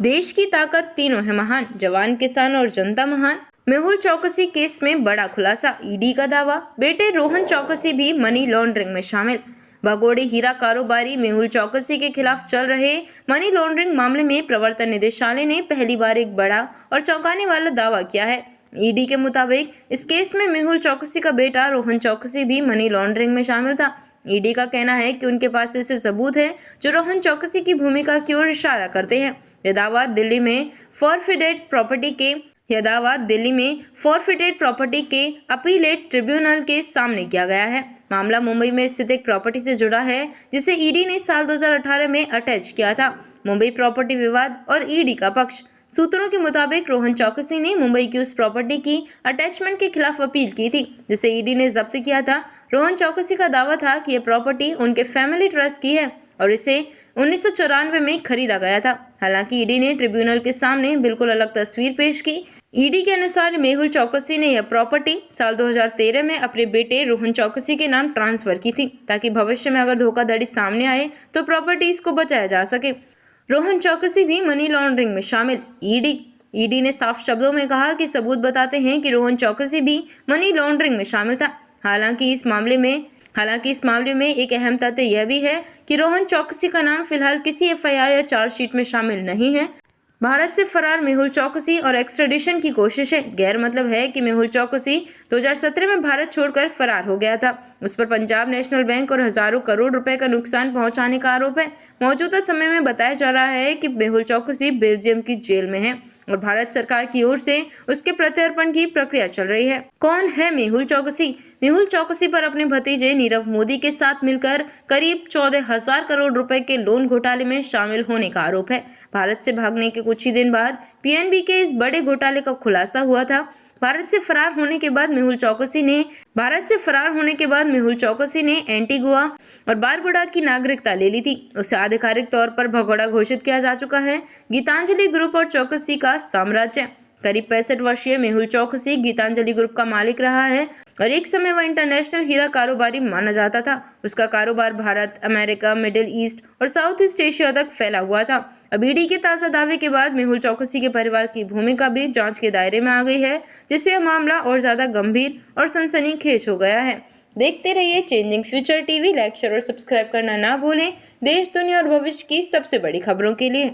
देश की ताकत तीनों है महान, जवान, किसान और जनता महान। मेहुल चौकसी केस में बड़ा खुलासा, ईडी का दावा, बेटे रोहन चौकसी भी मनी लॉन्ड्रिंग में शामिल। भगोड़े हीरा कारोबारी मेहुल चौकसी के खिलाफ चल रहे मनी लॉन्ड्रिंग मामले में प्रवर्तन निदेशालय ने पहली बार एक बड़ा और चौंकाने वाला दावा किया है। ईडी के मुताबिक इस केस में मेहुल चौकसी का बेटा रोहन चौकसी भी मनी लॉन्ड्रिंग में शामिल था। ईडी का कहना है कि उनके पास ऐसे सबूत हैं जो रोहन चौकसी की भूमिका की ओर इशारा करते हैं। यह दावा दिल्ली में फॉरफिडेड प्रॉपर्टी के अपीलेट ट्रिब्यूनल के सामने किया गया है। मामला मुंबई में स्थित एक प्रॉपर्टी से जुड़ा है जिसे ईडी ने साल 2018 में अटैच किया था। मुंबई प्रॉपर्टी विवाद और ईडी का पक्ष। सूत्रों के मुताबिक रोहन चौकसी ने मुंबई की उस प्रॉपर्टी की अटैचमेंट के खिलाफ अपील की थी जिसे ईडी ने जब्त किया था। रोहन चौकसी का दावा था कि यह प्रॉपर्टी उनके फैमिली ट्रस्ट की है और इसे 1994 में खरीदा गया था। हालांकि ईडी ने ट्रिब्यूनल के सामने बिल्कुल अलग तस्वीर पेश की। ईडी के अनुसार मेहुल चौकसी ने यह प्रॉपर्टी साल 2013 में अपने बेटे रोहन चौकसी के नाम ट्रांसफर की थी ताकि भविष्य में अगर धोखाधड़ी सामने आए तो प्रॉपर्टीज को बचाया जा सके। रोहन चौकसी भी मनी लॉन्ड्रिंग में शामिल। ईडी ने साफ शब्दों में कहा कि सबूत बताते हैं कि रोहन चौकसी भी मनी लॉन्ड्रिंग में शामिल था। हालांकि इस मामले में एक अहम तथ्य यह भी है कि रोहन चौकसी का नाम फिलहाल किसी एफआईआर या चार्जशीट में शामिल नहीं है। भारत से फरार मेहुल चौकसी और एक्स्ट्रेडिशन की कोशिश है। गैर मतलब है कि मेहुल चौकसी 2017 में भारत छोड़कर फरार हो गया था। उस पर पंजाब नेशनल बैंक और हजारों करोड़ रुपए का नुकसान पहुंचाने का आरोप है। मौजूदा समय में बताया जा रहा है कि मेहुल चौकसी बेल्जियम की जेल में है और भारत सरकार की ओर से उसके प्रत्यर्पण की प्रक्रिया चल रही है। कौन है मेहुल चौकसी? मेहुल चौकसी पर अपने भतीजे नीरव मोदी के साथ मिलकर करीब 14,000 करोड़ रुपए के लोन घोटाले में शामिल होने का आरोप है। भारत से भागने के कुछ ही दिन बाद पीएनबी के इस बड़े घोटाले का खुलासा हुआ था। भारत से फरार होने के बाद मेहुल चौकसी ने एंटीगुआ और बारबुडा की नागरिकता ले ली थी। उसे आधिकारिक तौर पर भगोड़ा घोषित किया जा चुका है। गीतांजलि ग्रुप और चौकसी का साम्राज्य। करीब 65 वर्षीय मेहुल चौकसी गीतांजलि ग्रुप का मालिक रहा है और एक समय वह इंटरनेशनल हीरा कारोबारी माना जाता था। उसका कारोबार भारत, अमेरिका, मिडिल ईस्ट और साउथ ईस्ट एशिया तक फैला हुआ था। अब ईडी के ताज़ा दावे के बाद मेहुल चौकसी के परिवार की भूमिका भी जांच के दायरे में आ गई है, जिससे यह मामला और ज्यादा गंभीर और सनसनीखेज हो गया है। देखते रहिए changing future TV. Like, share और सब्सक्राइब करना ना भूलें देश, दुनिया और भविष्य की सबसे बड़ी खबरों के लिए।